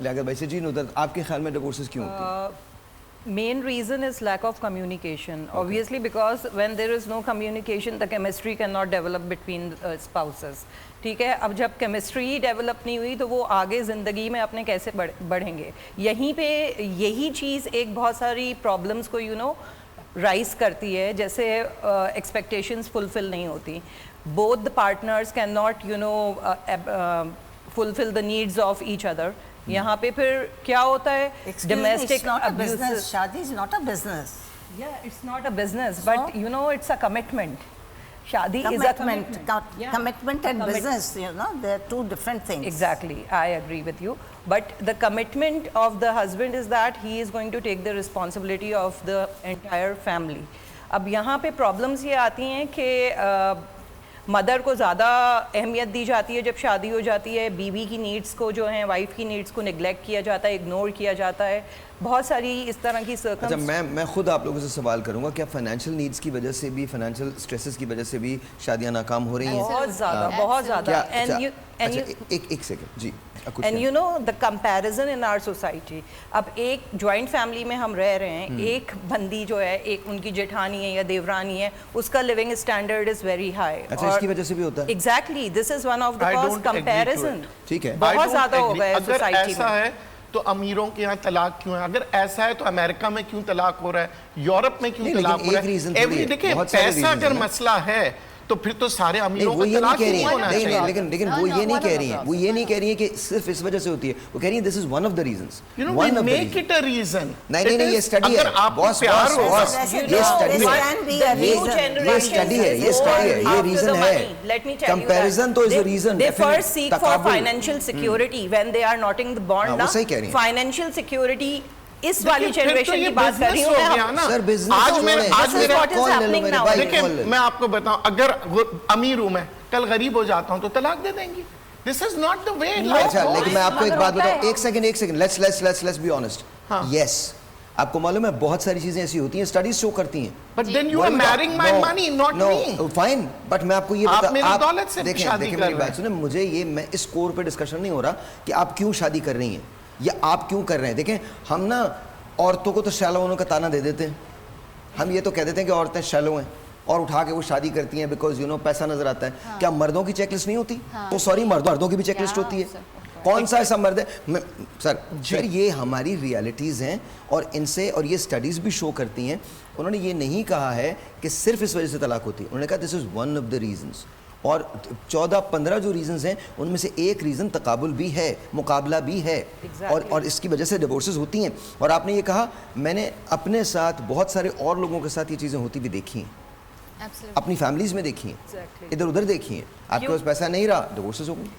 لیاقت بھائی سے جی ندرت آپ کے خیال میں ڈیورسز کیوں ہوتی ہیں؟ Main reason is lack of communication. Obviously, because when there is no communication, the chemistry cannot develop between spouses. ٹھیک ہے, اب جب کیمسٹری ہی ڈیولپ نہیں ہوئی تو وہ آگے زندگی میں اپنے کیسے بڑھیں گے. یہیں پہ یہی چیز ایک بہت ساری پرابلمس کو رائز کرتی ہے, جیسے ایکسپیکٹیشنز فلفل نہیں ہوتی. Both the partners can not fulfil the needs of each other. یہاں پہ پھر کیا ہوتا ہے, ڈومیسٹک ابیوز. شادی is not a business. Yeah, it's not a business, but it's a commitment. Shadi is a commitment. Commitment and business, they're two different things. Exactly, I agree with you. But the commitment of the husband is that he is going to take the responsibility of the entire family. اب یہاں پہ problems یہ آتی ہیں کہ mother کو زیادہ اہمیت دی جاتی ہے جب شادی ہو جاتی ہے. بیوی کی نیڈس کو جو ہیں, وائف کی نیڈس کو نگلیکٹ کیا جاتا ہے, اگنور کیا جاتا ہے. بہت ساری اس طرح کی اچھا, میں خود آپ لوگوں سے سوال کروں گا, کیا فائنینشیل نیڈس کی وجہ سے بھی, فائنینشیل اسٹریسز کی وجہ سے بھی شادیاں ناکام ہو رہی ہیں؟ بہت زیادہ, بہت زیادہ. ایک سیکنڈ جی. And the comparison in our society. اب ایک جوائنٹ فیملی میں ہم رہ رہے ہیں, ایک بندی جو ہے, ایک ان کی جیٹھانی ہے یا دیورانی ہے, اس کا living standard is very high. اچھا, اس کی وجہ سے بھی ہوتا ہے. Exactly, this is one of the cause. Comparison ٹھیک ہے, بہت زیادہ ہو گیا ہے سوسائٹی میں. ایسا ہے تو امیروں کے یہاں طلاق کیوں ہے؟ اگر ایسا ہے تو امریکہ میں کیوں طلاق ہو رہا ہے, یورپ میں کیوں طلاق ہو رہا ہے؟ دیکھیں, پیسہ اگر مسئلہ ہے تو پھر تو سارے امیروں کا طلاق نہیں ہونا چاہیے. لیکن وہ یہ نہیں کہہ رہی ہیں, وہ یہ نہیں کہہ رہی ہیں کہ صرف اس وجہ سے ہوتی ہے. وہ کہہ رہی ہیں this is one of the reasons. Make it a reason. نہیں, یہ اسٹڈی ہے. باس یہ اسٹڈی ہے, یہ ریزن ہے. کمپیریزن تو is a reason. They first seek for financial security when they are knotting the bond. وہ صحیح کہہ رہی ہیں. Financial security اس والی جنریشن کی بات کر رہی ہوں سر. دیکھیں, میں آپ کو بتاؤں, اگر امیر ہوں میں, کل غریب ہو جاتا ہوں تو طلاق دے دیں گی. This is not the way. اچھا, لیکن میں آپ کو ایک بات بتاؤں, ایک second, let's be honest. Yes, آپ کو معلوم ہے بہت ساری چیزیں ایسی ہوتی ہیں, اسٹڈیز شو کرتی ہیں. But then you are marrying my money, not me. No, fine, but میں آپ کو یہ بتا, آپ میری دولت سے شادی کر رہے ہیں. سنیں, مجھے یہ, میں اس کور پہ ڈسکشن نہیں ہو رہا کہ آپ کیوں شادی کر رہی ہیں یا آپ کیوں کر رہے ہیں. دیکھیں, ہم نا عورتوں کو تو شیلو ہونے کا تانا دے دیتے ہیں. ہم یہ تو کہہ دیتے ہیں کہ عورتیں شیلو ہیں اور اٹھا کے وہ شادی کرتی ہیں بیکاز پیسہ نظر آتا ہے. کیا مردوں کی چیک لسٹ نہیں ہوتی؟ تو سوری, مردوں کی بھی چیک لسٹ ہوتی ہے. کون سا ایسا مرد ہے سر, یہ ہماری ریالٹیز ہیں اور ان سے, اور یہ اسٹڈیز بھی شو کرتی ہیں. انہوں نے یہ نہیں کہا ہے کہ صرف اس وجہ سے طلاق ہوتی ہے, انہوں نے کہا this is one of the reasons. اور 14-15 جو ریزنز ہیں ان میں سے ایک ریزن تقابل بھی ہے, مقابلہ بھی ہے, اور اس کی وجہ سے ڈیورسز ہوتی ہیں. اور آپ نے یہ کہا, میں نے اپنے ساتھ بہت سارے اور لوگوں کے ساتھ یہ چیزیں ہوتی بھی دیکھی ہیں, اپنی فیملیز میں دیکھی ہیں, ادھر ادھر دیکھی ہیں. آپ کے پاس پیسہ نہیں رہا, ڈیورسز ہو گئی.